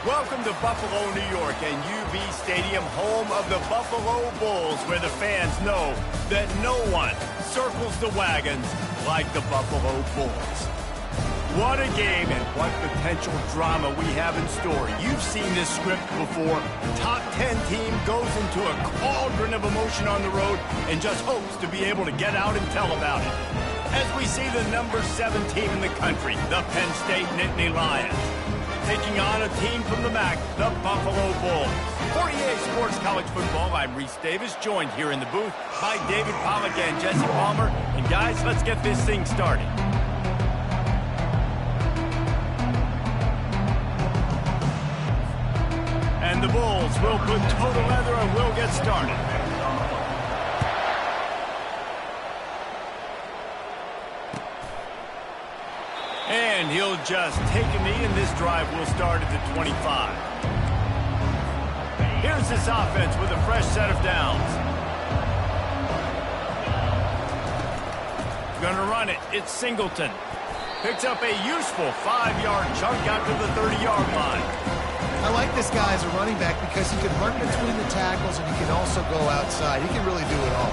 Welcome to Buffalo, New York, and UB Stadium, home of the Buffalo Bulls, where the fans know that no one circles the wagons like the Buffalo Bulls. What a game and what potential drama we have in store. You've seen this script before. Top 10 team goes into a cauldron of emotion on the road and just hopes to be able to get out and tell about it. As we see the number 7 team in the country, the Penn State Nittany Lions, taking on a team from the MAC, the Buffalo Bulls. For EA Sports College Football, I'm Reese Davis, joined here in the booth by David Pollack and Jesse Palmer. And guys, let's get this thing started. And the Bulls will put total leather and will get started. And he'll just take a knee, and this drive will start at the 25. Here's this offense with a fresh set of downs. Gonna run it. It's Singleton. Picks up a useful 5-yard chunk out to the 30-yard line. I like this guy as a running back because he can run between the tackles and he can also go outside. He can really do it all.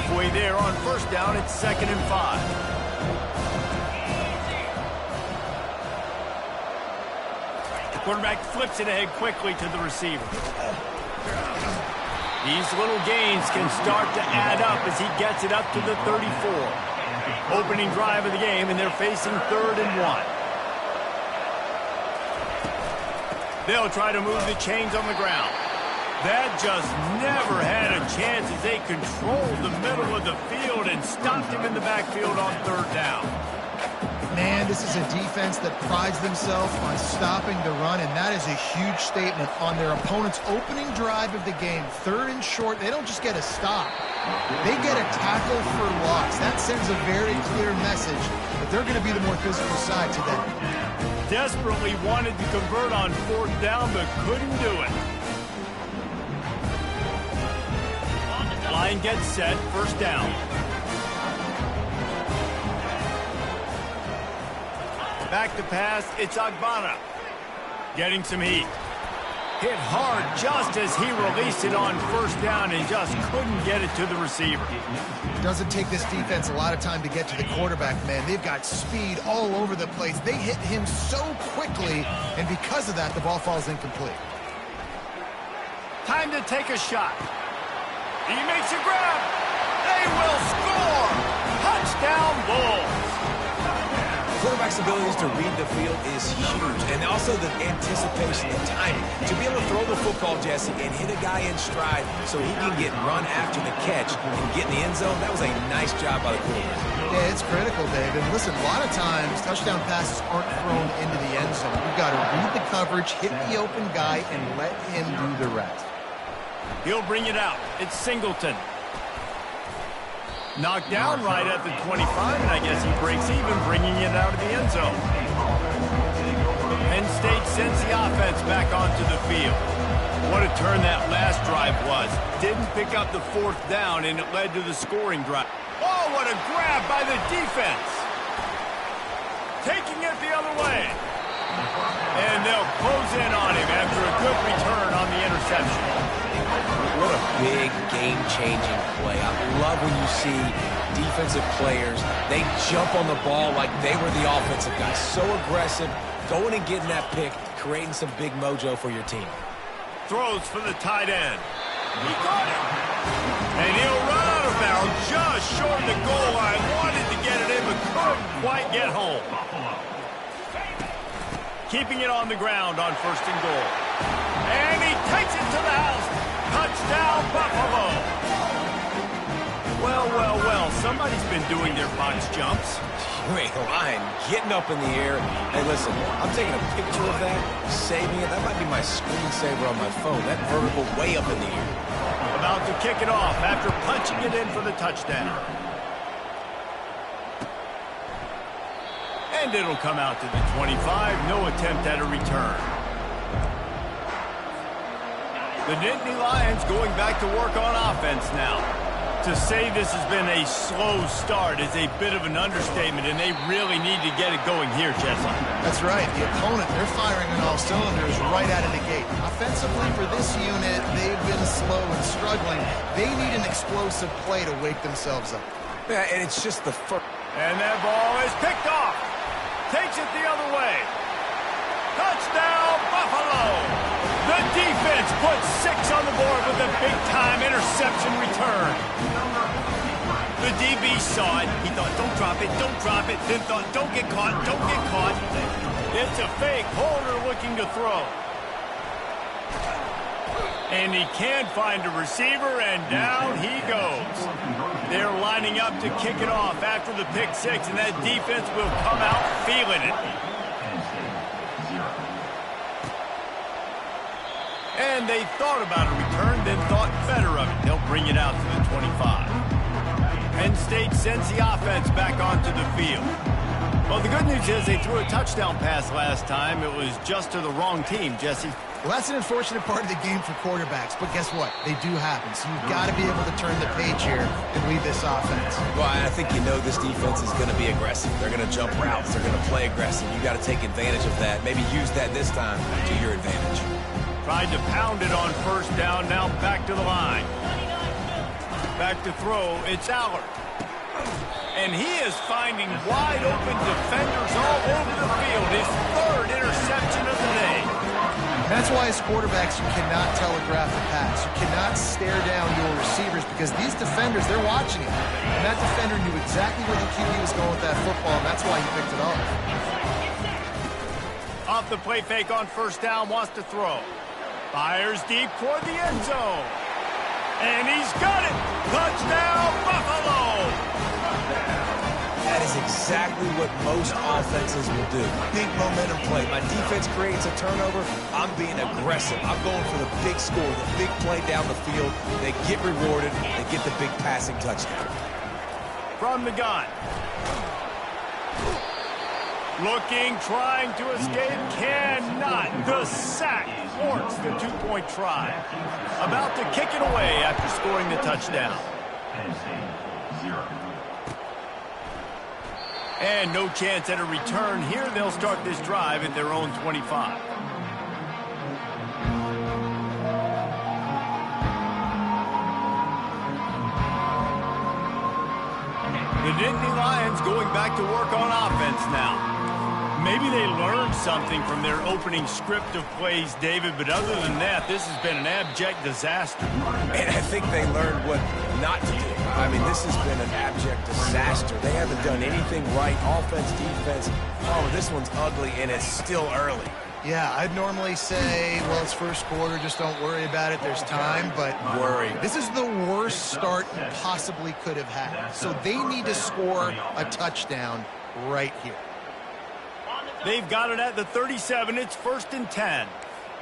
halfway there on first down. It's 2nd and 5. The quarterback flips it ahead quickly to the receiver. These little gains can start to add up as he gets it up to the 34. Opening drive of the game, and they're facing 3rd and 1. They'll try to move the chains on the ground. That just never had a chance as they controlled the middle of the field and stopped him in the backfield on 3rd down. Man, this is a defense that prides themselves on stopping the run, and that is a huge statement on their opponent's opening drive of the game. 3rd and short, they don't just get a stop. They get a tackle for loss. That sends a very clear message that they're going to be the more physical side today. Desperately wanted to convert on 4th down, but couldn't do it. Line gets set, 1st down. Back to pass, it's Agbana. Getting some heat. Hit hard just as he released it on 1st down and just couldn't get it to the receiver. Doesn't take this defense a lot of time to get to the quarterback, man. They've got speed all over the place. They hit him so quickly, and because of that, the ball falls incomplete. Time to take a shot. He makes a grab. They will score. Touchdown, Bulls. Quarterback's abilities to read the field is huge, and also the anticipation and timing. To be able to throw the football, Jesse, and hit a guy in stride so he can get run after the catch and get in the end zone, that was a nice job by the quarterback. Yeah, it's critical, Dave. And listen, a lot of times, touchdown passes aren't thrown into the end zone. You've got to read the coverage, hit the open guy, and let him do the rest. He'll bring it out. It's Singleton. Knocked down right at the 25, and I guess he breaks even, bringing it out of the end zone. Penn State sends the offense back onto the field. What a turn that last drive was. Didn't pick up the 4th down, and it led to the scoring drive. Oh, what a grab by the defense. Taking it the other way. And they'll close in on him after a good return on the interception. What a big game-changing play. I love when you see defensive players, they jump on the ball like they were the offensive guys. So aggressive, going and getting that pick, creating some big mojo for your team. Throws for the tight end. He caught it. And he'll run out of bounds just short of the goal line. Wanted to get it in, but couldn't quite get home. Keeping it on the ground on 1st and goal. And he takes it to the house. Touchdown, Buffalo. Well, well, well. Somebody's been doing their box jumps. You ain't lying. Getting up in the air. Hey, listen, I'm taking a picture of that, saving it. That might be my screensaver on my phone. That vertical way up in the air. About to kick it off after punching it in for the touchdown. And it'll come out to the 25. No attempt at a return. The Nittany Lions going back to work on offense now. To say this has been a slow start is a bit of an understatement, and they really need to get it going here, Jesse. That's right. The opponent, they're firing on all cylinders right out of the gate. Offensively, for this unit, they've been slow and struggling. They need an explosive play to wake themselves up. Yeah, and it's just the first. And that ball is picked off. Takes it the other way. Touchdown, Buffalo! The defense puts 6 on the board with a big-time interception return. The DB saw it. He thought, don't drop it, don't drop it. Then thought, don't get caught, don't get caught. It's a fake. Holder looking to throw. And he can't find a receiver, and down he goes. They're lining up to kick it off after the pick 6, and that defense will come out feeling it. And they thought about a return, then thought better of it. They'll bring it out to the 25. Penn State sends the offense back onto the field. Well, the good news is they threw a touchdown pass last time. It was just to the wrong team, Jesse. Well, that's an unfortunate part of the game for quarterbacks, but guess what? They do happen, so you've got to be able to turn the page here and lead this offense. Well, I think you know this defense is going to be aggressive. They're going to jump routes. They're going to play aggressive. You got to take advantage of that. Maybe use that this time to your advantage. Tried to pound it on 1st down, now back to the line. Back to throw, it's Aller. And he is finding wide-open defenders all over the field. His third interception of the day. That's why as quarterbacks, you cannot telegraph the pass. You cannot stare down your receivers because these defenders, they're watching it. And that defender knew exactly where the QB was going with that football, and that's why he picked it up. Off the play fake on first down, wants to throw. Fires deep toward the end zone. And he's got it! Touchdown, Buffalo! That is exactly what most offenses will do. Big momentum play. My defense creates a turnover. I'm being aggressive. I'm going for the big score, the big play down the field. They get rewarded. They get the big passing touchdown. From the gun. Looking, trying to escape, cannot. The sack thwarts the two-point try. About to kick it away after scoring the touchdown. And no chance at a return here. They'll start this drive at their own 25. The Nittany Lions going back to work on offense now. Maybe they learned something from their opening script of plays, David, but other than that, this has been an abject disaster. And I think they learned what not to do. I mean, this has been an abject disaster. They haven't done anything right, offense, defense. Oh, this one's ugly, and it's still early. Yeah, I'd normally say, well, it's first quarter, just don't worry about it, there's time, but Worry. This is the worst start you possibly could have had. So they need to score a touchdown right here. They've got it at the 37. It's 1st and 10.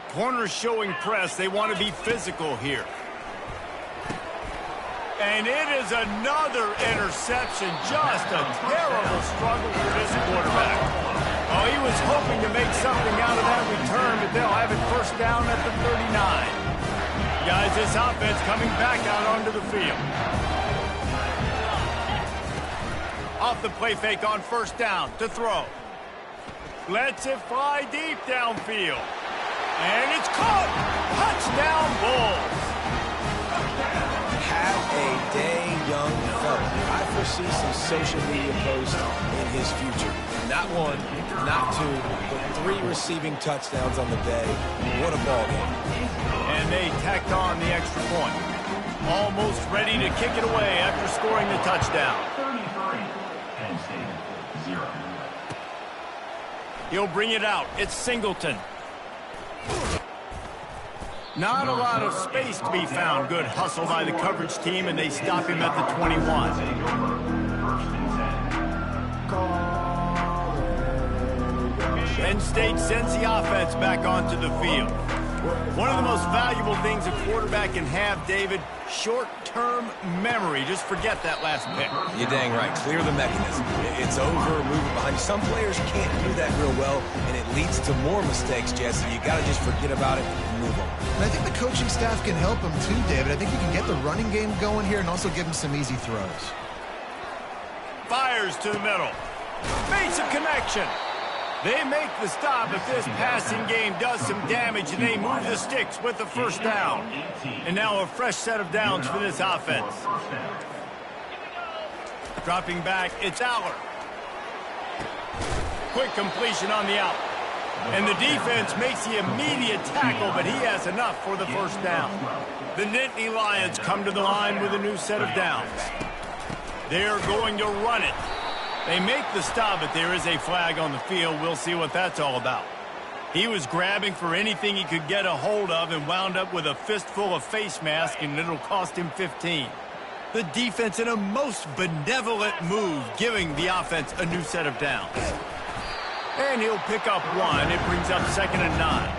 Corners showing press. They want to be physical here. And it is another interception. Just a terrible struggle for this quarterback. Oh, he was hoping to make something out of that return, but they'll have it first down at the 39. Guys, this offense coming back out onto the field. Off the play fake on first down to throw. Lets it fly deep downfield. And it's caught! Touchdown, Bulls! Have a day, young fella. I foresee some social media posts in his future. Not one, not two, but 3 receiving touchdowns on the day. What a ball game. And they tacked on the extra point. Almost ready to kick it away after scoring the touchdown. 33, Penn State, 0. He'll bring it out. It's Singleton. Not a lot of space to be found. Good hustle by the coverage team, and they stop him at the 21. Penn State sends the offense back onto the field. One of the most valuable things a quarterback can have, David, short-term memory. Just forget that last pick. You're dang right. Clear the mechanism. It's over, move it behind. Some players can't do that real well, and it leads to more mistakes, Jesse. You got to just forget about it and move on. And I think the coaching staff can help him too, David. I think you can get the running game going here and also give him some easy throws. Fires to the middle. Makes a connection. They make the stop, but this passing game does some damage, and they move the sticks with the first down. And now a fresh set of downs for this offense. Dropping back, it's Aller. Quick completion on the out. And the defense makes the immediate tackle, but he has enough for the first down. The Nittany Lions come to the line with a new set of downs. They're going to run it. They make the stop, but there is a flag on the field. We'll see what that's all about. He was grabbing for anything he could get a hold of and wound up with a fistful of face mask, and it'll cost him 15. The defense in a most benevolent move, giving the offense a new set of downs. And he'll pick up 1. It brings up 2nd and 9.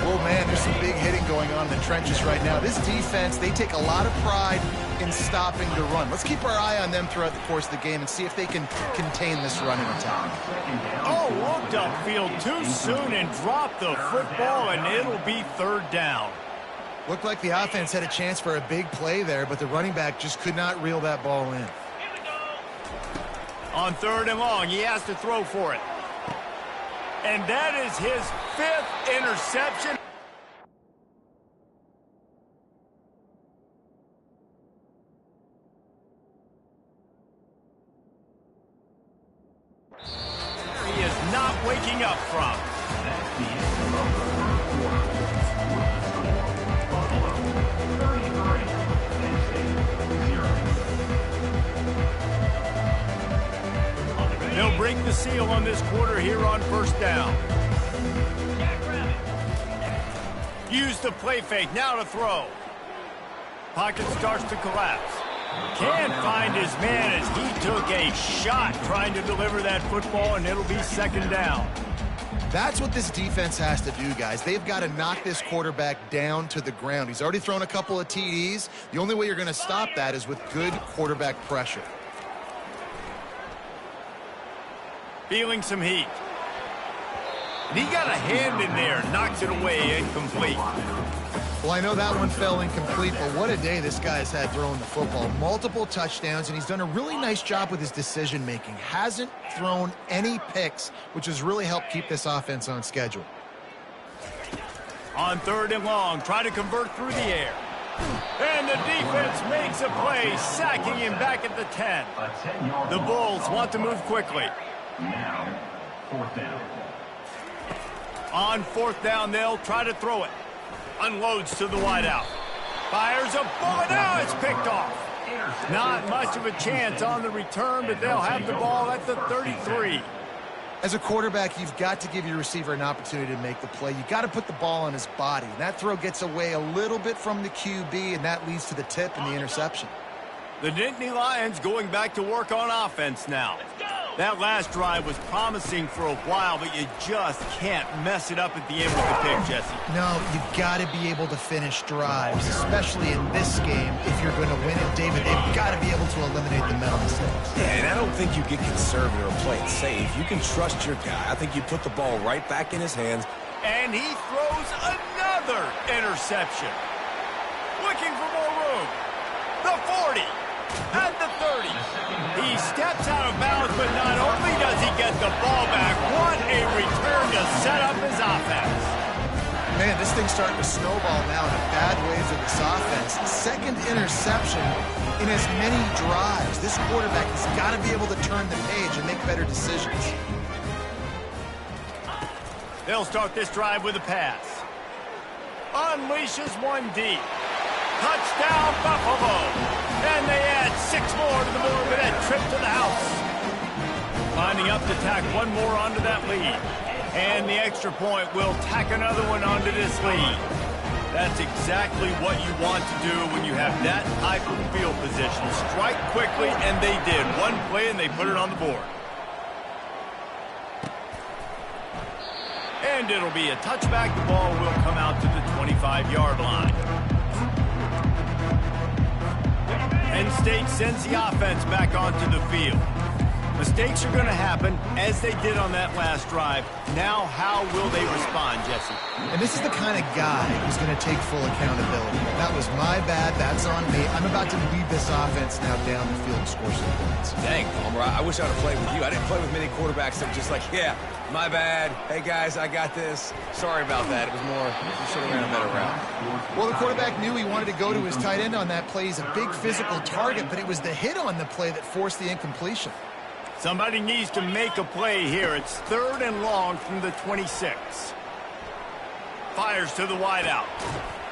Oh, man, there's some big hitting going on in the trenches right now. This defense, they take a lot of pride in stopping the run. Let's keep our eye on them throughout the course of the game and see if they can contain this running attack. Oh, looked upfield too soon and dropped the football, and it'll be 3rd down. Looked like the offense had a chance for a big play there, but the running back just could not reel that ball in. On 3rd and long, he has to throw for it. And that is his 5th interception. picking up from. That's the end of the third quarter. Buffalo 33, Penn State 0. They'll break the seal on this quarter here on first down. Use the play fake, now to throw. Pocket starts to collapse. Can't find his man as he took a shot trying to deliver that football, and it'll be second down. That's what this defense has to do, guys. They've got to knock this quarterback down to the ground. He's already thrown a couple of TDs. The only way you're going to stop that is with good quarterback pressure. Feeling some heat. And he got a hand in there, knocks it away, incomplete. Well, I know that one fell incomplete, but what a day this guy has had throwing the football. Multiple touchdowns, and he's done a really nice job with his decision-making. Hasn't thrown any picks, which has really helped keep this offense on schedule. On third and long, try to convert through the air. And the defense makes a play, sacking him back at the 10. The Bulls want to move quickly. Now, fourth down. On fourth down, they'll try to throw it. Unloads to the wideout. Fires a bullet. Now it's picked off. Not much of a chance on the return, but they'll have the ball at the 33. As a quarterback, you've got to give your receiver an opportunity to make the play. You've got to put the ball on his body. And that throw gets away a little bit from the QB, and that leads to the tip and the interception. The Nittany Lions going back to work on offense now. That last drive was promising for a while, but you just can't mess it up at the end with the pick, Jesse. No, you've got to be able to finish drives, especially in this game. If you're going to win it, David, they've got to be able to eliminate the mental mistakes. Yeah, and I don't think you get conservative or play it safe. You can trust your guy. I think you put the ball right back in his hands. And he throws another interception. Looking for more room. The 40. At the 30. He steps out of bounds, but not only does he get the ball back, what a return to set up his offense. Man, this thing's starting to snowball now in a bad way for this offense. Second interception in as many drives. This quarterback has got to be able to turn the page and make better decisions. They'll start this drive with a pass. Unleashes one deep. Touchdown, Buffalo. And they add 6 more to the board with that trip to the house. Lining up to tack one more onto that lead. And the extra point will tack another one onto this lead. That's exactly what you want to do when you have that type of field position. Strike quickly, and they did. One play, and they put it on the board. And it'll be a touchback. The ball will come out to the 25-yard line. Penn State sends the offense back onto the field. Mistakes are going to happen, as they did on that last drive. Now, how will they respond, Jesse? And this is the kind of guy who's going to take full accountability. That was my bad. That's on me. I'm about to lead this offense now down the field and score some points. Dang, Palmer, I wish I would have played with you. I didn't play with many quarterbacks that were just like, yeah, my bad. Hey, guys, I got this. Sorry about that. It was more, you should have ran a better route. Well, the quarterback knew he wanted to go to his tight end on that play. He's a big physical target, but it was the hit on the play that forced the incompletion. Somebody needs to make a play here. It's third and long from the 26. Fires to the wideout.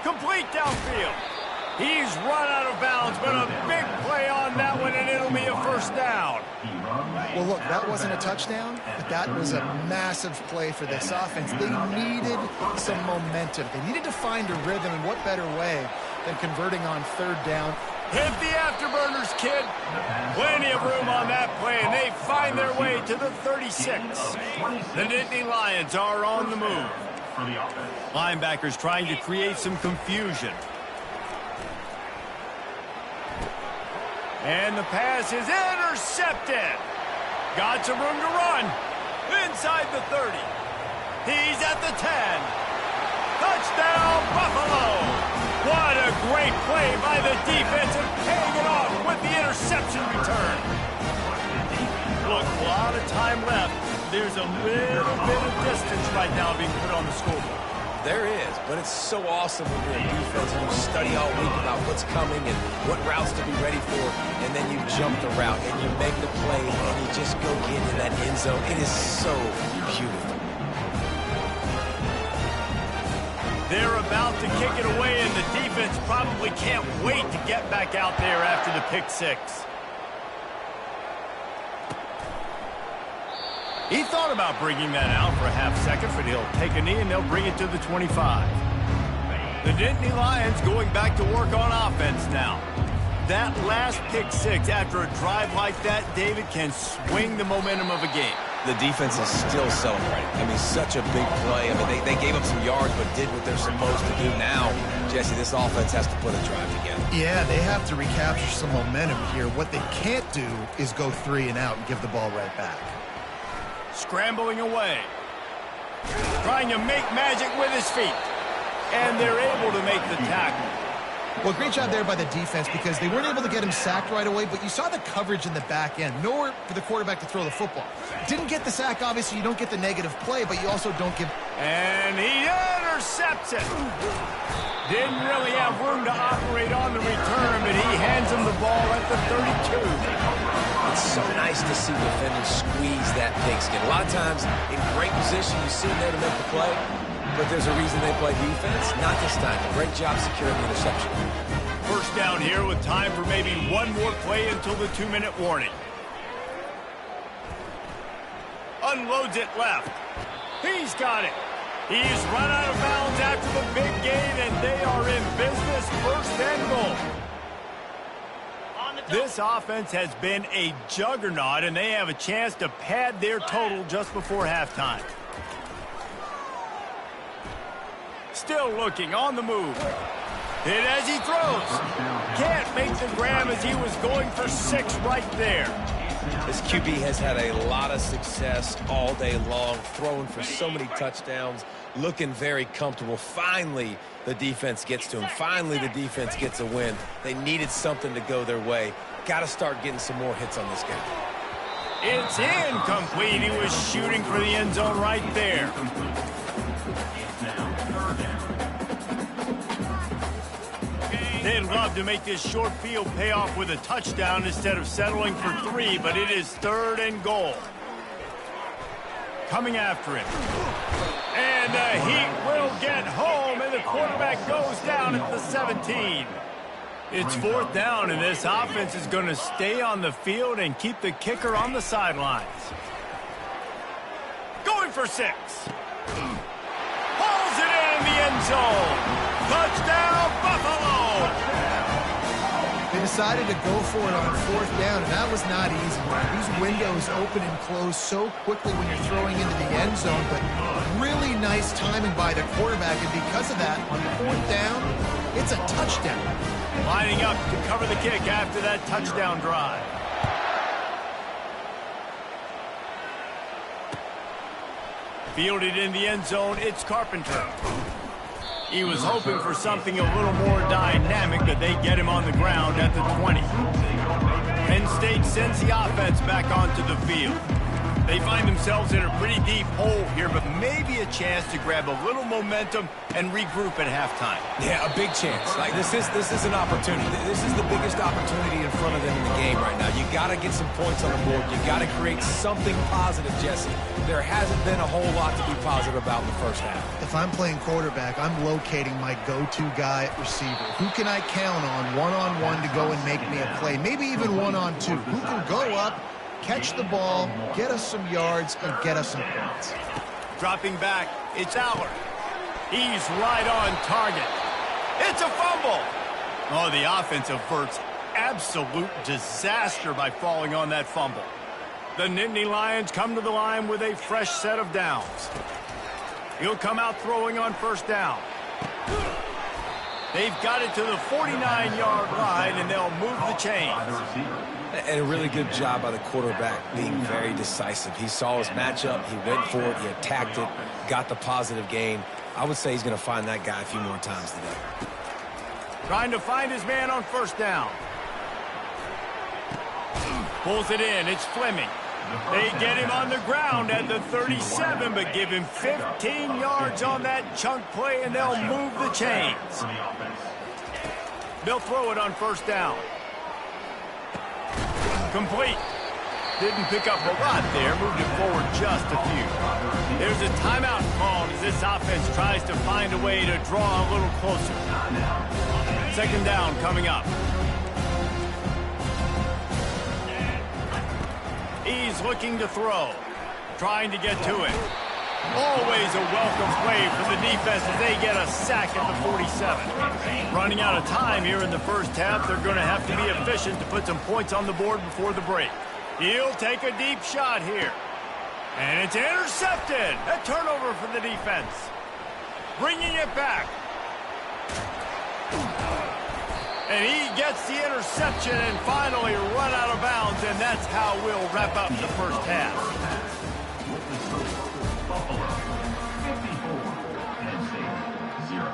Complete downfield. He's run out of bounds, but a big play on that one, and it'll be a first down. Well, look, that wasn't a touchdown, but that was a massive play for this offense. They needed some momentum. They needed to find a rhythm, and what better way than converting on third down. Hit the afterburners, kid. Plenty of room on that play, and they find their way to the 36. The Nittany Lions are on the move. Linebackers trying to create some confusion. And the pass is intercepted. Got some room to run. Inside the 30. He's at the 10. Touchdown, Buffalo. What a great play by the defense and paying it off with the interception return. Look, a lot of time left. There's a little bit of distance right now being put on the scoreboard. There is, but it's so awesome when you're a defense and you study all week about what's coming and what routes to be ready for, and then you jump the route and you make the play and you just go get in that end zone. It is so beautiful. They're about to kick it away, and the defense probably can't wait to get back out there after the pick six. He thought about bringing that out for a half second, but he'll take a knee and they'll bring it to the 25. The Nittany Lions going back to work on offense now. That last pick six after a drive like that, David, can swing the momentum of a game. The defense is still celebrating. I mean, such a big play. I mean, they gave up some yards but did what they're supposed to do. Now, Jesse, this offense has to put a drive together. Yeah, they have to recapture some momentum here. What they can't do is go 3 and out and give the ball right back. Scrambling away. Trying to make magic with his feet. And they're able to make the tackle. Well, great job there by the defense because they weren't able to get him sacked right away, but you saw the coverage in the back end. Nowhere for the quarterback to throw the football. Didn't get the sack, obviously. You don't get the negative play, but you also don't give... And he intercepts it. Didn't really have room to operate on the return, but he hands him the ball at the 32. It's so nice to see defenders squeeze that pigskin. A lot of times, in great position, you see him there to make the play, but there's a reason they play defense. Not this time. Great job securing the interception. First down here with time for maybe one more play until the 2-minute warning. Unloads it left. He's got it. He's run out of bounds after the big gain, and they are in business. First and goal. This offense has been a juggernaut, and they have a chance to pad their total just before halftime. Still looking on the move. Hit as he throws. Can't make the grab as he was going for 6 right there. This QB has had a lot of success all day long, throwing for so many touchdowns, looking very comfortable. Finally, the defense gets to him. Finally, the defense gets a win. They needed something to go their way. Got to start getting some more hits on this guy. It's incomplete. He was shooting for the end zone right there. They'd love to make this short field pay off with a touchdown instead of settling for 3, but it is 3rd and goal. Coming after him. And the Heat will get home, and the quarterback goes down at the 17. It's 4th down, and this offense is going to stay on the field and keep the kicker on the sidelines. Going for 6. Pulls it in the end zone. Touchdown, Buffalo! They decided to go for it on 4th down, and that was not easy. These windows open and close so quickly when you're throwing into the end zone, but really nice timing by the quarterback, and because of that, on 4th down, it's a touchdown. Lining up to cover the kick after that touchdown drive. Fielded in the end zone, it's Carpenter. He was hoping for something a little more dynamic, but they get him on the ground at the 20. Penn State sends the offense back onto the field. They find themselves in a pretty deep hole here, but maybe a chance to grab a little momentum and regroup at halftime. Yeah, a big chance. Like this is an opportunity. This is the biggest opportunity in front of them in the game right now. You got to get some points on the board. You got to create something positive, Jesse. There hasn't been a whole lot to be positive about in the first half. If I'm playing quarterback, I'm locating my go-to guy at receiver. Who can I count on one-on-one to go and make me a play? Maybe even one-on-two. Who can go up, catch the ball, get us some yards, and get us some points. Dropping back, it's Aller. He's right on target. It's a fumble. Oh, the offense averts absolute disaster by falling on that fumble. The Nittany Lions come to the line with a fresh set of downs. He'll come out throwing on 1st down. They've got it to the 49-yard line, and they'll move the chains. And a really good job by the quarterback being very decisive. He saw his matchup, he went for it, he attacked it, got the positive gain. I would say he's going to find that guy a few more times today. Trying to find his man on 1st down. Pulls it in, it's Fleming. They get him on the ground at the 37, but give him 15 yards on that chunk play, and they'll move the chains. They'll throw it on 1st down. Complete. didn't pick up a lot there, moved it forward just a few. There's a timeout called as this offense tries to find a way to draw a little closer. Second down coming up. He's looking to throw, trying to get to it. Always a welcome play from the defense as they get a sack at the 47. Running out of time here in the first half, they're going to have to be efficient to put some points on the board before the break. He'll take a deep shot here. And it's intercepted. A turnover for the defense. Bringing it back. And he gets the interception and finally run out of bounds, and that's how we'll wrap up the first half. Buffalo, 54, Penn State, 0.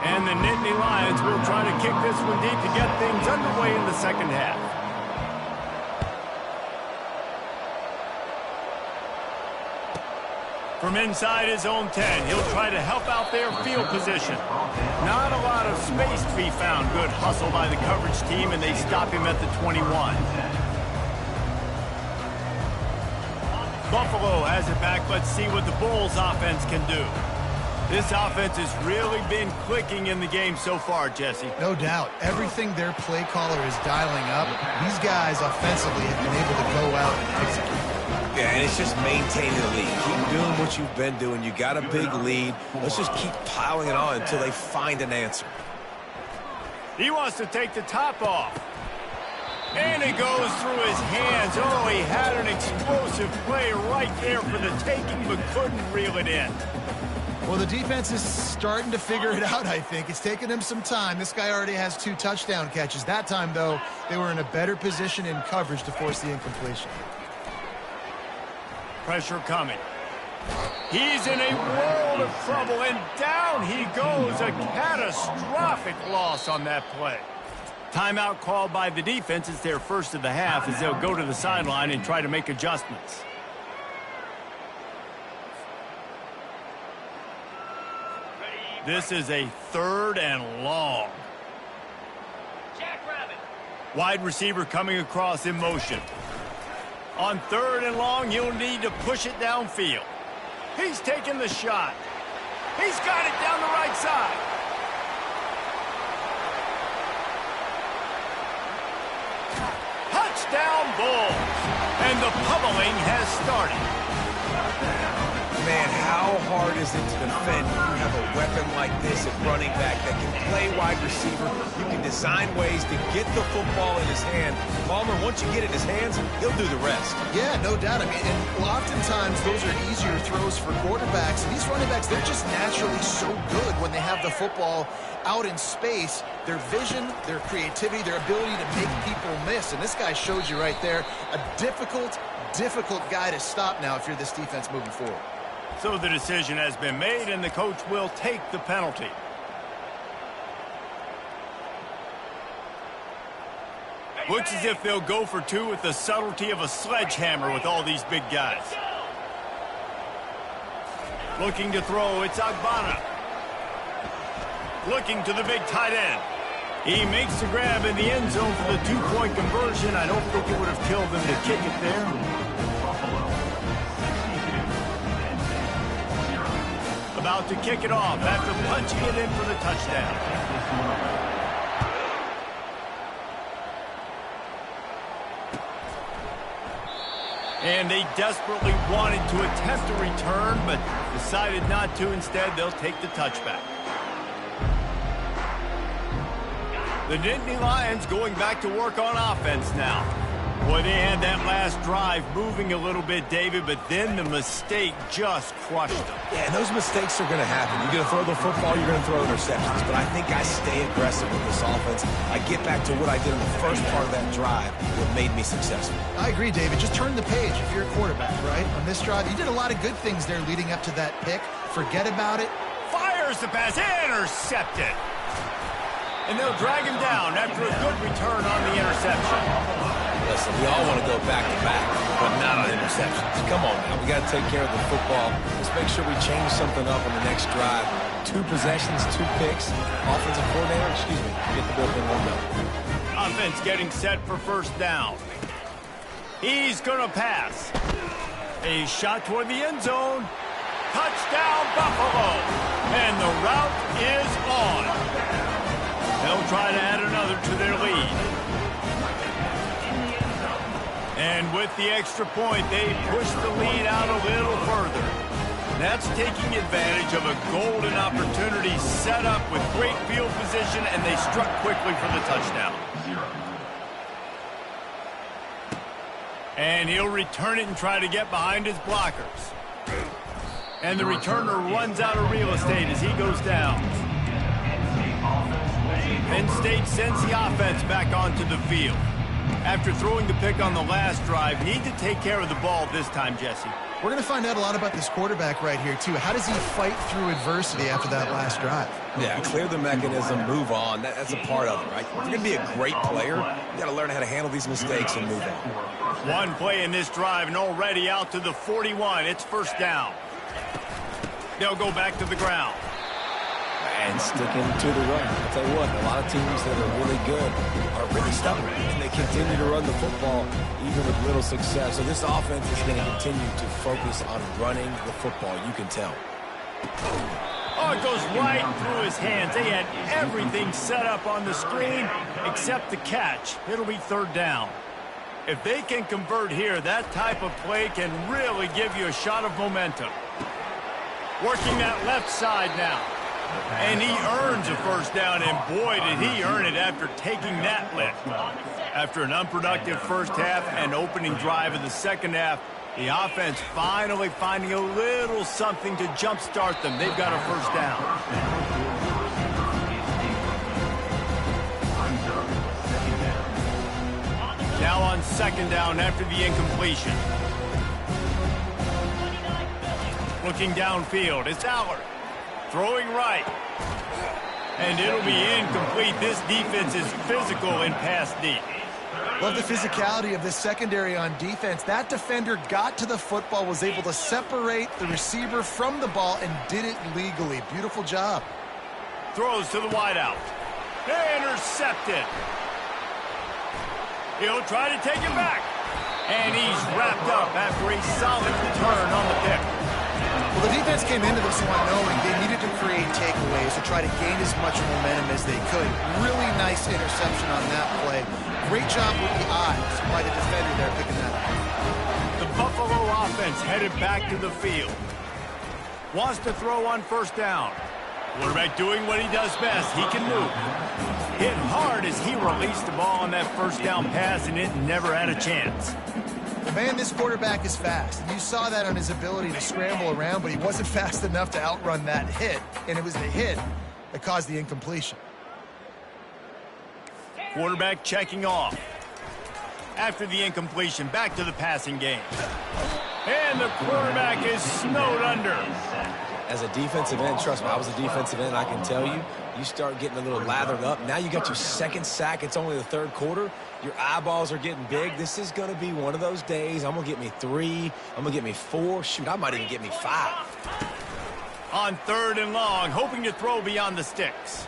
And the Nittany Lions will try to kick this one deep to get things underway in the second half. From inside his own 10, he'll try to help out their field position. Not a lot of space to be found. Good hustle by the coverage team, and they stop him at the 21. Buffalo has it back. Let's see what the Bulls offense can do. This offense has really been clicking in the game so far, Jesse. No doubt. Everything their play caller is dialing up, these guys offensively have been able to go out and execute. Yeah, and it's just maintaining the lead. Keep doing what you've been doing. You got a big lead. Let's just keep piling it on until they find an answer. He wants to take the top off. And it goes through his hands. Oh, he had an explosive play right there for the taking, but couldn't reel it in. Well, the defense is starting to figure it out, I think. It's taken them some time. This guy already has 2 touchdown catches. That time, though, they were in a better position in coverage to force the incompletion. Pressure coming. He's in a world of trouble, and down he goes. A catastrophic loss on that play. Timeout called by the defense. It's their first of the half as they'll go to the sideline and try to make adjustments. This is a 3rd and long. Wide receiver coming across in motion. On 3rd and long, you'll need to push it downfield. He's taking the shot. He's got it down the right side. Touchdown Bulls. And the pummeling has started. Man, how hard is it to defend when you have a weapon like this at running back that can play wide receiver? You can design ways to get the football in his hand. Palmer, once you get it in his hands, he'll do the rest. Yeah, no doubt. I mean, and oftentimes those are easier throws for quarterbacks. And these running backs, they're just naturally so good when they have the football out in space. Their vision, their creativity, their ability to make people miss. And this guy shows you right there a difficult guy to stop now if you're this defense moving forward. So the decision has been made, and the coach will take the penalty. Looks as if they'll go for 2 with the subtlety of a sledgehammer with all these big guys. Looking to throw, it's Agbana. Looking to the big tight end. He makes the grab in the end zone for the 2-point conversion. I don't think it would have killed him to kick it there. About to kick it off after punching it in for the touchdown. And they desperately wanted to attempt a return, but decided not to. Instead, they'll take the touchback. The Nittany Lions going back to work on offense now. Boy, they had that last drive moving a little bit, David, but then the mistake just crushed them. Yeah, and those mistakes are going to happen. You're going to throw the football, you're going to throw interceptions. But I think I stay aggressive with this offense. I get back to what I did in the first part of that drive that made me successful. I agree, David. Just turn the page if you're a quarterback, right? On this drive, you did a lot of good things there leading up to that pick. Forget about it. Fires the pass, intercepted. And they'll drag him down after a good return on the interception. Listen, we all want to go back-to-back, but not on interception. interceptions. Come on now. We got to take care of the football. Let's make sure we change something up on the next drive. 2 possessions, 2 picks. Offensive coordinator, get the bullpen warmed up. Offense getting set for first down. He's going to pass. A shot toward the end zone. Touchdown, Buffalo. And the route is on. They'll try to add another to their lead. And with the extra point, they push the lead out a little further. That's taking advantage of a golden opportunity set up with great field position, and they struck quickly for the touchdown. And he'll return it and try to get behind his blockers. And the returner runs out of real estate as he goes down. Penn State sends the offense back onto the field. After throwing the pick on the last drive, need to take care of the ball this time, Jesse. We're going to find out a lot about this quarterback right here, too. How does he fight through adversity after that last drive? Yeah, clear the mechanism, move on. That's a part of it, right? If you're going to be a great player, you got to learn how to handle these mistakes and move on. One play in this drive and already out to the 41. It's first down. They'll go back to the ground. And sticking to the run. I'll tell you what, a lot of teams that are really good are really stubborn, and they continue to run the football even with little success. So this offense is going to continue to focus on running the football. You can tell. Oh, it goes right through his hands. They had everything set up on the screen except the catch. It'll be third down. If they can convert here, that type of play can really give you a shot of momentum. Working that left side now. And he earns a first down, and boy, did he earn it after taking that lift. After an unproductive first half and opening drive of the second half, the offense finally finding a little something to jumpstart them. They've got a first down. Now on second down after the incompletion. Looking downfield, it's Allard. Throwing right. And it'll be incomplete. This defense is physical in pass deep. Love the physicality of this secondary on defense. That defender got to the football, was able to separate the receiver from the ball, and did it legally. Beautiful job. Throws to the wideout. Intercepted. He'll try to take it back. And he's wrapped up after a solid return on the pick. Well, the defense came into this one knowing they needed to create takeaways to try to gain as much momentum as they could. Really nice interception on that play. Great job with the eyes by the defender there picking that up. The Buffalo offense headed back to the field. Wants to throw on first down. Quarterback doing what he does best. He can move. Hit hard as he released the ball on that first down pass, and it never had a chance. Man, this quarterback is fast. And you saw that on his ability to scramble around, but he wasn't fast enough to outrun that hit. And it was the hit that caused the incompletion. Quarterback checking off. After the incompletion, back to the passing game. And the quarterback is snowed under. As a defensive end, trust me, I was a defensive end, I can tell you, you start getting a little lathered up. Now you got your second sack. It's only the third quarter. Your eyeballs are getting big. This is going to be one of those days. I'm going to get me 3. I'm going to get me 4. Shoot, I might even get me 5. On third and long, hoping to throw beyond the sticks.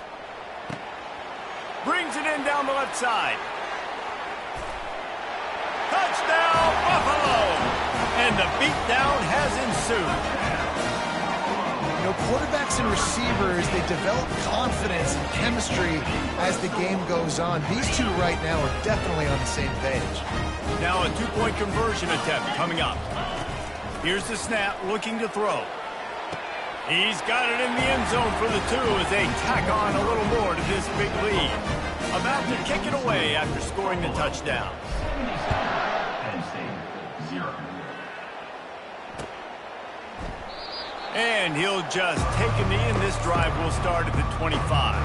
Brings it in down the left side. Touchdown, Buffalo! And the beatdown has ensued. You know, quarterbacks and receivers, they develop confidence and chemistry as the game goes on. These two right now are definitely on the same page. Now a two-point conversion attempt coming up. Here's the snap, looking to throw. He's got it in the end zone for the 2 as they tack on a little more to this big lead. About to kick it away after scoring the touchdown. Penn State, 0. And he'll just take a knee, and this drive will start at the 25.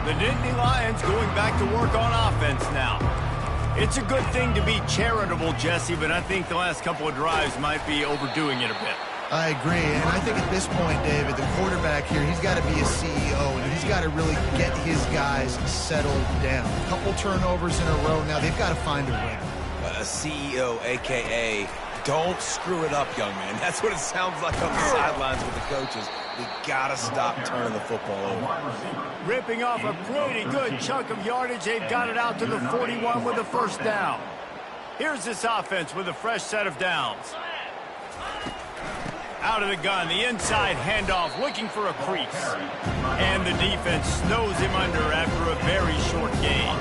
The Nittany Lions going back to work on offense now. It's a good thing to be charitable, Jesse, but I think the last couple of drives might be overdoing it a bit. I agree, and I think at this point, David, the quarterback here, he's got to be a CEO, and he's got to really get his guys settled down. A couple turnovers in a row now. They've got to find a winner. a CEO, a.k.a. don't screw it up, young man. That's what it sounds like on the sidelines with the coaches. We got to stop turning the football over. Ripping off a pretty good chunk of yardage. They've got it out to the 41 with a first down. Here's this offense with a fresh set of downs. Out of the gun, the inside handoff, looking for a crease. And the defense snows him under after a very short gain.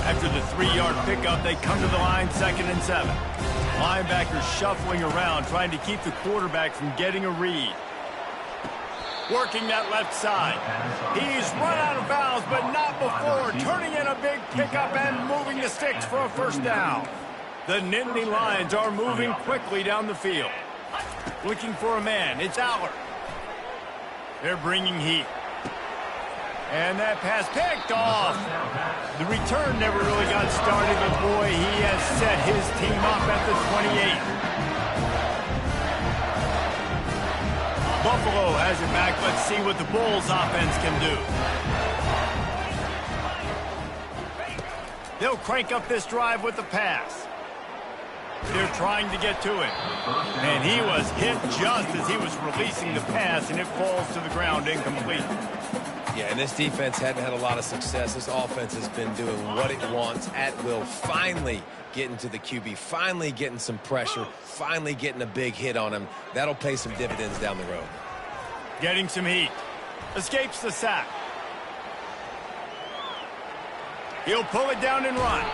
After the 3-yard pickup, they come to the line 2nd and 7. Linebackers shuffling around, trying to keep the quarterback from getting a read. Working that left side. He's run out of bounds, but not before. Turning in a big pickup and moving the sticks for a first down. The Nittany Lions are moving quickly down the field. Looking for a man. It's Aller. They're bringing heat. And that pass picked off. The return never really got started, but boy, he has set his team up at the 28. Buffalo has it back. Let's see what the Bulls offense can do. They'll crank up this drive with the pass. They're trying to get to him. And he was hit just as he was releasing the pass, and it falls to the ground incomplete. Yeah, and this defense hadn't had a lot of success. This offense has been doing what it wants at will. Finally getting to the QB, finally getting some pressure, finally getting a big hit on him. That'll pay some dividends down the road. Getting some heat. Escapes the sack. He'll pull it down and run.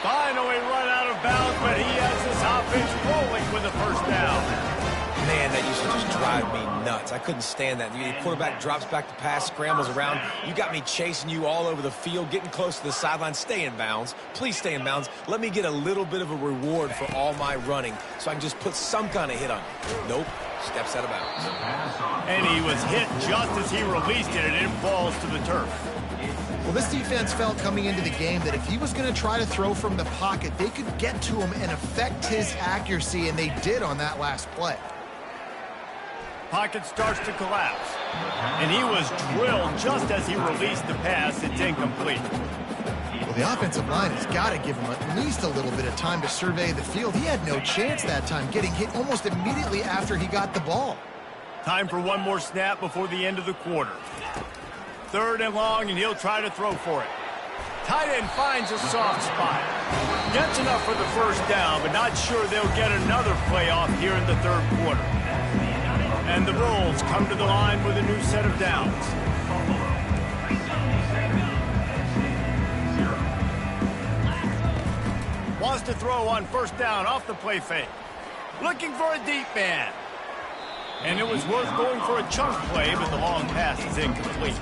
Finally run out of bounds, but he has this offense rolling with a first down. Man, that used to just drive me nuts. I couldn't stand that. The quarterback drops back to pass, scrambles around. You got me chasing you all over the field, getting close to the sideline. Stay in bounds. Please stay in bounds. Let me get a little bit of a reward for all my running so I can just put some kind of hit on you. Nope. Steps out of bounds. And he was hit just as he released it, and it falls to the turf. Well, this defense felt coming into the game that if he was going to try to throw from the pocket, they could get to him and affect his accuracy, and they did on that last play. Pocket starts to collapse. And he was drilled just as he released the pass. It's incomplete. Well, the offensive line has got to give him at least a little bit of time to survey the field. He had no chance that time, getting hit almost immediately after he got the ball. Time for one more snap before the end of the quarter. 3rd and long, and he'll try to throw for it. Tight end finds a soft spot. Gets enough for the first down, but not sure they'll get another play off here in the 3rd quarter. And the Bulls come to the line with a new set of downs. Wants to throw on first down off the play fake. Looking for a deep man. And it was worth going for a chunk play, but the long pass is incomplete.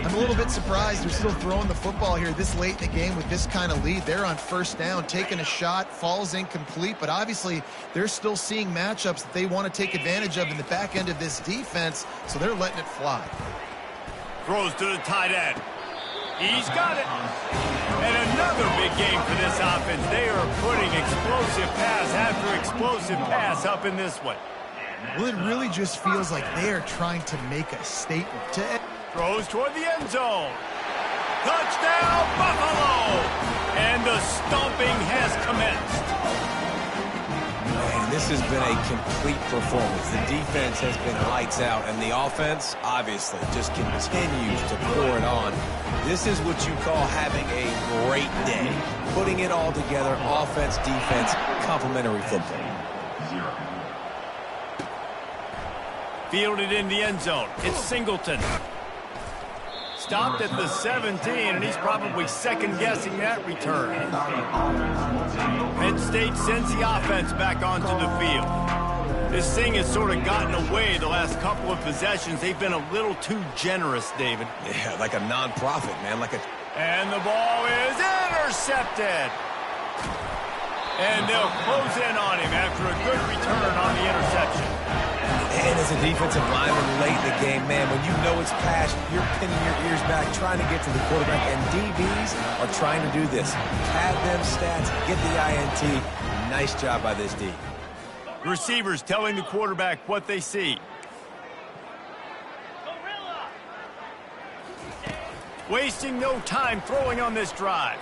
I'm a little bit surprised they're still throwing the football here this late in the game with this kind of lead. They're on first down, taking a shot, falls incomplete, but obviously they're still seeing matchups that they want to take advantage of in the back end of this defense, so they're letting it fly. Throws to the tight end. He's got it. And another big game for this offense. They are putting explosive pass after explosive pass up in this one. Well, it really just feels like they are trying to make a statement. Throws toward the end zone. Touchdown, Buffalo! And the stomping has commenced. Man, this has been a complete performance. The defense has been lights out, and the offense, obviously, just continues to pour it on. This is what you call having a great day. Putting it all together, offense, defense, complementary football. Fielded in the end zone. It's Singleton. Stopped at the 17, and he's probably second-guessing that return. Penn State sends the offense back onto the field. This thing has sort of gotten away the last couple of possessions. They've been a little too generous, David. Yeah, like a non-profit, man. And the ball is intercepted. And they'll close in on him after a good return on the interception. And as a defensive lineman late in the game, man, when you know it's pass, you're pinning your ears back, trying to get to the quarterback, and DBs are trying to do this. Pad them stats, get the INT. Nice job by this D. Receivers telling the quarterback what they see. Wasting no time throwing on this drive.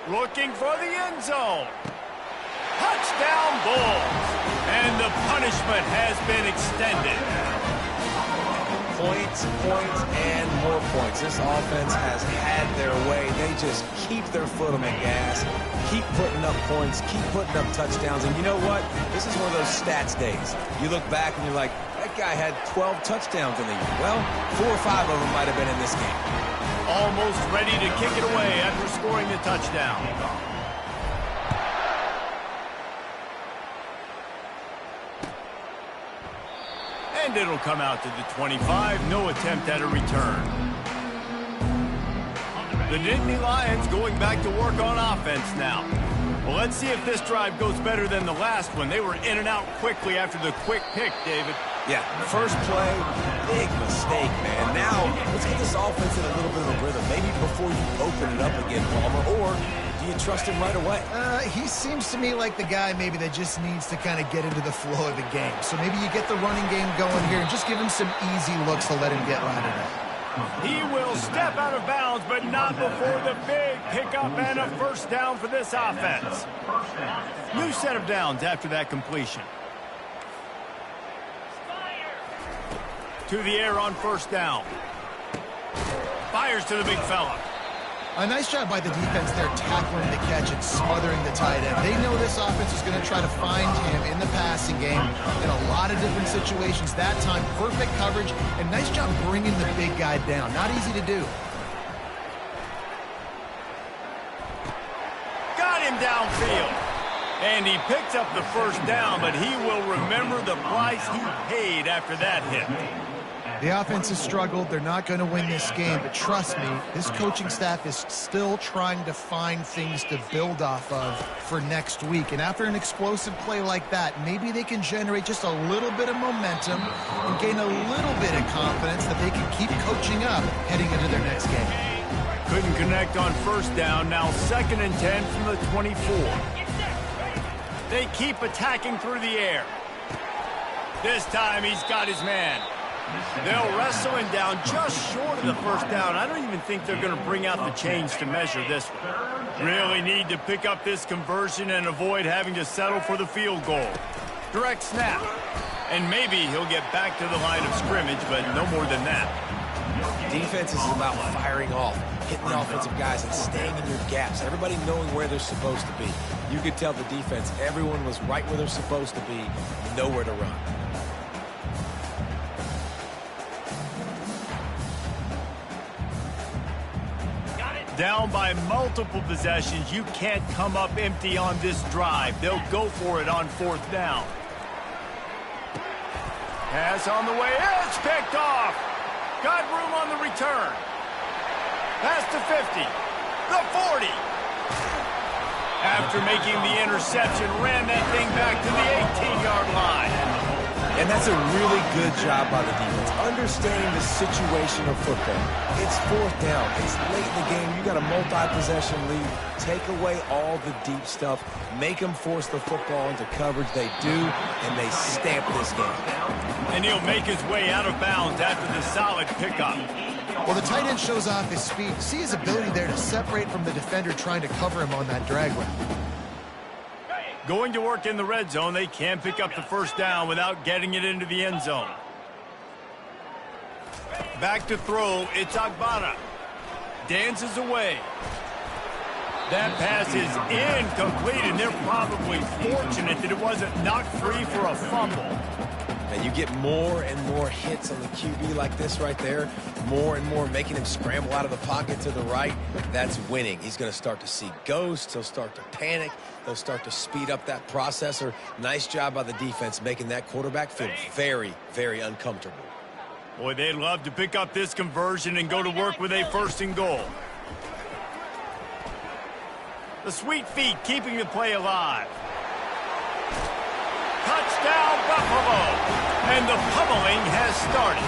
Looking for the end zone. Touchdown Bulls. And the punishment has been extended. Points, points, and more points. This offense has had their way. They just keep their foot on the gas, keep putting up points, keep putting up touchdowns. And you know what? This is one of those stats days. You look back and you're like, that guy had 12 touchdowns in the year. Well, 4 or 5 of them might have been in this game. Almost ready to kick it away after scoring the touchdown. And it'll come out to the 25. No attempt at a return. The Nittany Lions going back to work on offense now. Well, let's see if this drive goes better than the last one. They were in and out quickly after the quick pick, David. Yeah, first play, big mistake, man. Now, let's get this offense in a little bit of a rhythm. Maybe before you open it up again, Palmer, or do you trust him right away? He seems to me like the guy maybe that just needs to kind of get into the flow of the game. So maybe you get the running game going here and just give him some easy looks to let him get right in it. He will step out of bounds, but not before the big pickup and a first down for this offense. New set of downs after that completion. To the air on first down. Fires to the big fella. A nice job by the defense there tackling the catch and smothering the tight end. They know this offense is going to try to find him in the passing game in a lot of different situations. That time, perfect coverage, and nice job bringing the big guy down. Not easy to do. Got him downfield. And he picks up the first down, but he will remember the price he paid after that hit. The offense has struggled. They're not going to win this game, but trust me, this coaching staff is still trying to find things to build off of for next week. And after an explosive play like that, maybe they can generate just a little bit of momentum and gain a little bit of confidence that they can keep coaching up heading into their next game. Couldn't connect on first down. Now 2nd and 10 from the 24. They keep attacking through the air. This time he's got his man. They'll wrestle him down just short of the first down. I don't even think they're going to bring out the chains to measure this one. Really need to pick up this conversion and avoid having to settle for the field goal. Direct snap. And maybe he'll get back to the line of scrimmage, but no more than that. Defense is about firing off, hitting the offensive guys, and staying in your gaps. Everybody knowing where they're supposed to be. You could tell the defense, everyone was right where they're supposed to be, nowhere to run. Down by multiple possessions. You can't come up empty on this drive. They'll go for it on 4th down. Pass on the way. It's picked off. Got room on the return. Pass to 50. The 40. After making the interception, ran that thing back to the 18-yard line. And that's a really good job by the defense, understanding the situation of football. It's 4th down. It's late in the game. You got a multi-possession lead. Take away all the deep stuff. Make them force the football into coverage. They do, and they stamp this game. And he'll make his way out of bounds after the solid pickup. Well, the tight end shows off his speed. See his ability there to separate from the defender trying to cover him on that drag route. Going to work in the red zone, they can pick up the first down without getting it into the end zone. Back to throw, it's Agbana. Dances away. That pass is incomplete, and they're probably fortunate that it wasn't knocked free for a fumble. And you get more and more hits on the QB like this right there, more and more making him scramble out of the pocket to the right. That's winning. He's going to start to see ghosts. He'll start to panic. He'll start to speed up that processor. Nice job by the defense making that quarterback feel very, very uncomfortable. Boy, they'd love to pick up this conversion and go to work with a 1st and goal. The sweet feet keeping the play alive. Touchdown, Buffalo! And the pummeling has started.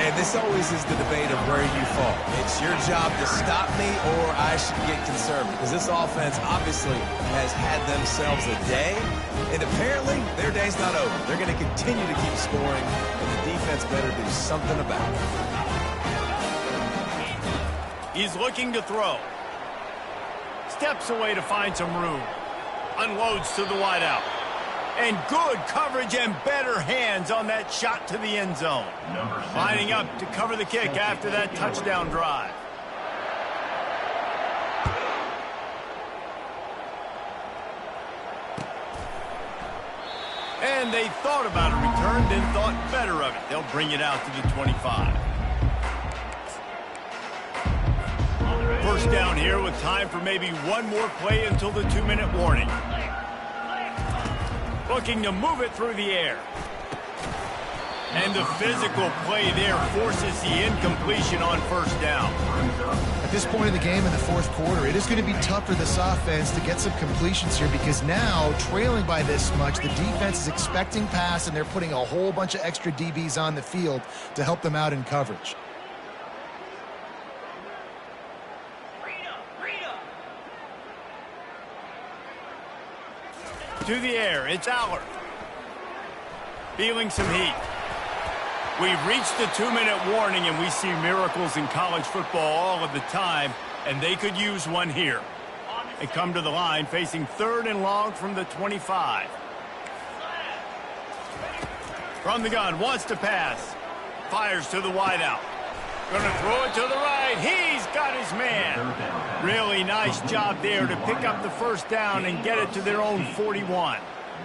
And this always is the debate of where you fall. It's your job to stop me, or I should get concerned, because this offense obviously has had themselves a day, and apparently their day's not over. They're going to continue to keep scoring, and the defense better do something about it. He's looking to throw. steps away to find some room. Unloads to the wideout. And good coverage and better hands on that shot to the end zone. Lining up to cover the kick after that touchdown drive. And they thought about a return, then thought better of it. They'll bring it out to the 25. First down here with time for maybe one more play until the 2-minute warning. Looking to move it through the air. And the physical play there forces the incompletion on first down. At this point in the game in the fourth quarter, it is going to be tough for this offense to get some completions here because now, trailing by this much, the defense is expecting pass, and they're putting a whole bunch of extra DBs on the field to help them out in coverage. To the air, it's Aller. Feeling some heat. We've reached the 2-minute warning, and we see miracles in college football all of the time, and they could use one here. They come to the line facing 3rd and long from the 25. From the gun, wants to pass. Fires to the wideout. Gonna throw it to the right. He's got his man. Really nice job there to pick up the first down and get it to their own 41.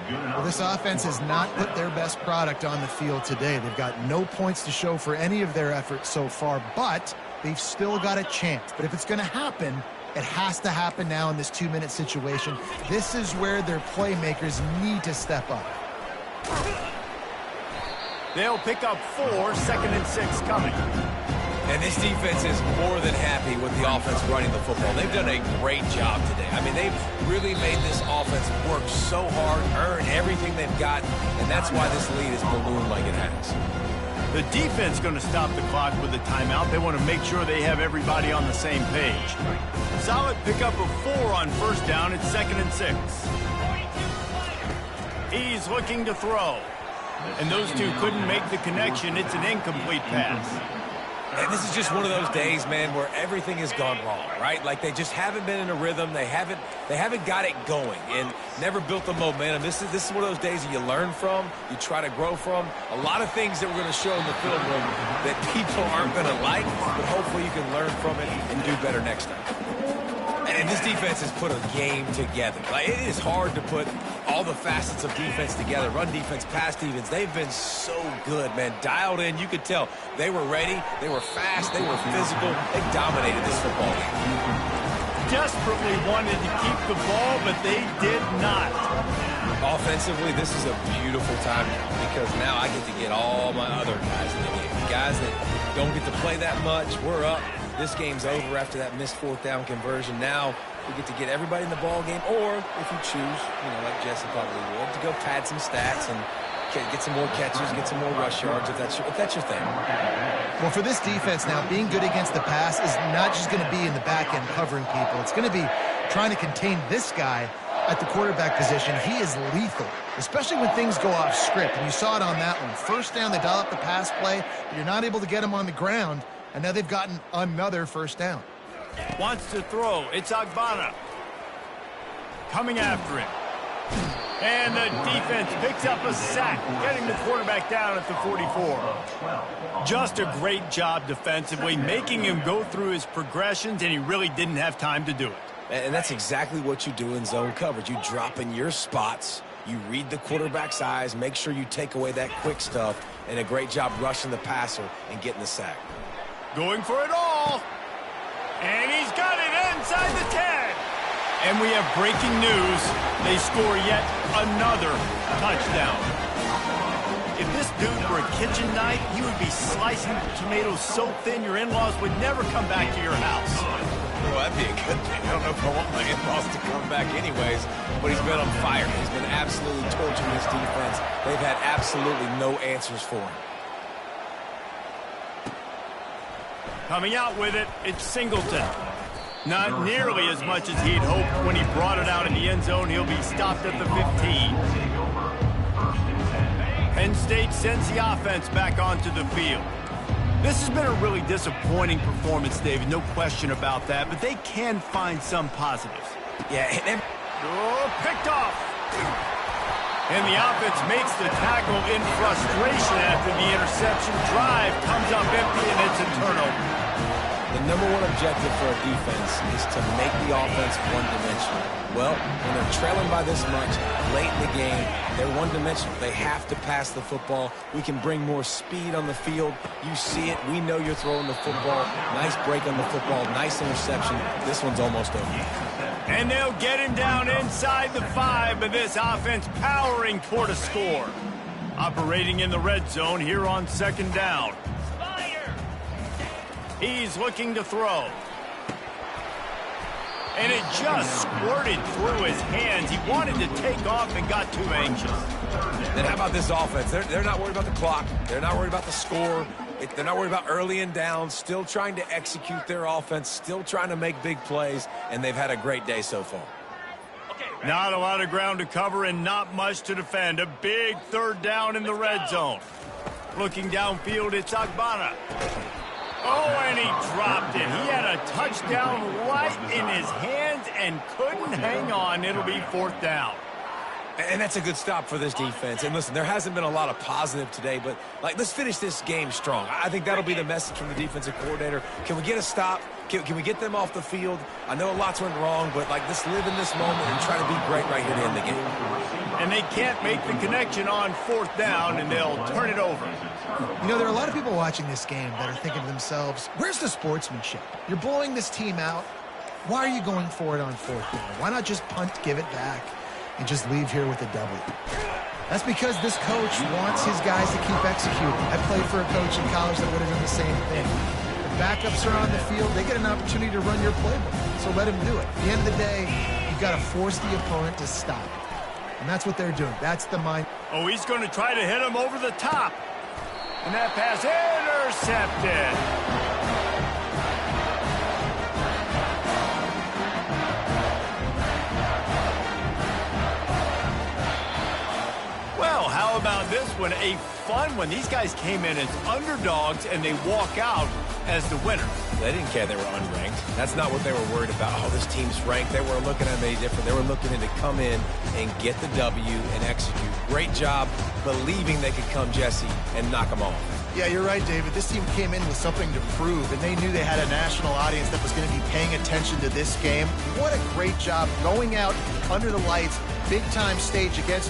Well, this offense has not put their best product on the field today. They've got no points to show for any of their efforts so far, but they've still got a chance. But if it's going to happen, it has to happen now in this 2-minute situation. This is where their playmakers need to step up. They'll pick up 4, 2nd and 6 coming. And this defense is more than happy with the offense running the football. They've done a great job today. I mean, they've really made this offense work so hard, earn everything they've got, and that's why this lead is ballooned like it has. The defense going to stop the clock with a timeout. They want to make sure they have everybody on the same page. Solid pickup of 4 on first down. It's 2nd and 6. He's looking to throw. And those two couldn't make the connection. It's an incomplete pass. And this is just one of those days, man, where everything has gone wrong, right? Like they just haven't been in a rhythm. They haven't got it going and never built the momentum. This is one of those days that you learn from, you try to grow from. A lot of things that we're going to show in the film room that people aren't going to like, but hopefully you can learn from it and do better next time. And this defense has put a game together. Like, it is hard to put all the facets of defense together. Run defense, pass defense. They've been so good, man. Dialed in. You could tell they were ready. They were fast. They were physical. They dominated this football game. Desperately wanted to keep the ball, but they did not. Offensively, this is a beautiful time now because now I get to get all my other guys in the game. Guys that don't get to play that much. We're up. This game's over after that missed 4th down conversion. Now we get to get everybody in the ball game, or if you choose, like Jesse probably would, to go pad some stats and get some more catches, get some more rush yards if that's your thing. Well, for this defense now, being good against the pass is not just going to be in the back end covering people. It's going to be trying to contain this guy at the quarterback position. He is lethal, especially when things go off script. And you saw it on that one. First down, they dial up the pass play, but you're not able to get him on the ground. And now they've gotten another first down. Wants to throw. It's Agbana. Coming after him. And the defense picks up a sack, getting the quarterback down at the 44. Just a great job defensively, making him go through his progressions, and he really didn't have time to do it. And that's exactly what you do in zone coverage. You drop in your spots, you read the quarterback's eyes, make sure you take away that quick stuff, and a great job rushing the passer and getting the sack. Going for it all. And he's got it inside the 10. And we have breaking news. They score yet another touchdown. If this dude were a kitchen knife, he would be slicing tomatoes so thin your in-laws would never come back to your house. Well, that'd be a good thing. I don't know if I want my in-laws to come back anyways, but he's been on fire. He's been absolutely torching this defense. They've had absolutely no answers for him. Coming out with it, it's Singleton. Not nearly as much as he'd hoped when he brought it out in the end zone. He'll be stopped at the 15. Penn State sends the offense back onto the field. This has been a really disappointing performance, David, no question about that, but they can find some positives. Yeah, and Picked off. And the offense makes the tackle in frustration after the interception. Drive comes up empty, and it's a turnover. the number one objective for a defense is to make the offense one-dimensional. Well, when they're trailing by this much late in the game, they're one-dimensional. They have to pass the football. We can bring more speed on the field. You see it. We know you're throwing the football. Nice break on the football. Nice interception. This one's almost over. And they'll get him down inside the 5, but this offense powering toward a score. Operating in the red zone here on 2nd down. He's looking to throw. And it just squirted through his hands. He wanted to take off and got too anxious. Then how about this offense? They're not worried about the clock. They're not worried about the score. They're not worried about early and down. Still trying to execute their offense. Still trying to make big plays. And they've had a great day so far. Not a lot of ground to cover and not much to defend. A big 3rd down in the red zone. Looking downfield, it's Agbana. Oh, and he dropped it. He had a touchdown right in his hands and couldn't hang on. It'll be 4th down. And that's a good stop for this defense. And listen, there hasn't been a lot of positive today, but let's finish this game strong. I think that'll be the message from the defensive coordinator. Can we get a stop? Can we get them off the field? I know lots went wrong, but let's live in this moment and try to be great right here to end the game. And they can't make the connection on 4th down, and they'll turn it over. You know, there are a lot of people watching this game that are thinking to themselves, where's the sportsmanship? You're blowing this team out. Why are you going for it on 4th down? Why not just punt, give it back, and just leave here with a W? That's because this coach wants his guys to keep executing. I played for a coach in college that would have done the same thing. The backups are on the field. They get an opportunity to run your playbook, so let him do it. At the end of the day, you've got to force the opponent to stop. And that's what they're doing. That's the mind. Oh, he's going to try to hit him over the top. And that pass intercepted. Well, how about this one? A fun one. These guys came in as underdogs, and they walk out as the winner. They didn't care they were unranked. That's not what they were worried about. Oh, this team's ranked. They weren't looking at any different. They were looking to come in and get the W and execute. Great job believing they could come, Jesse, and knock them off. Yeah, you're right, David. This team came in with something to prove, and they knew they had a national audience that was going to be paying attention to this game. What a great job going out under the lights, big-time stage against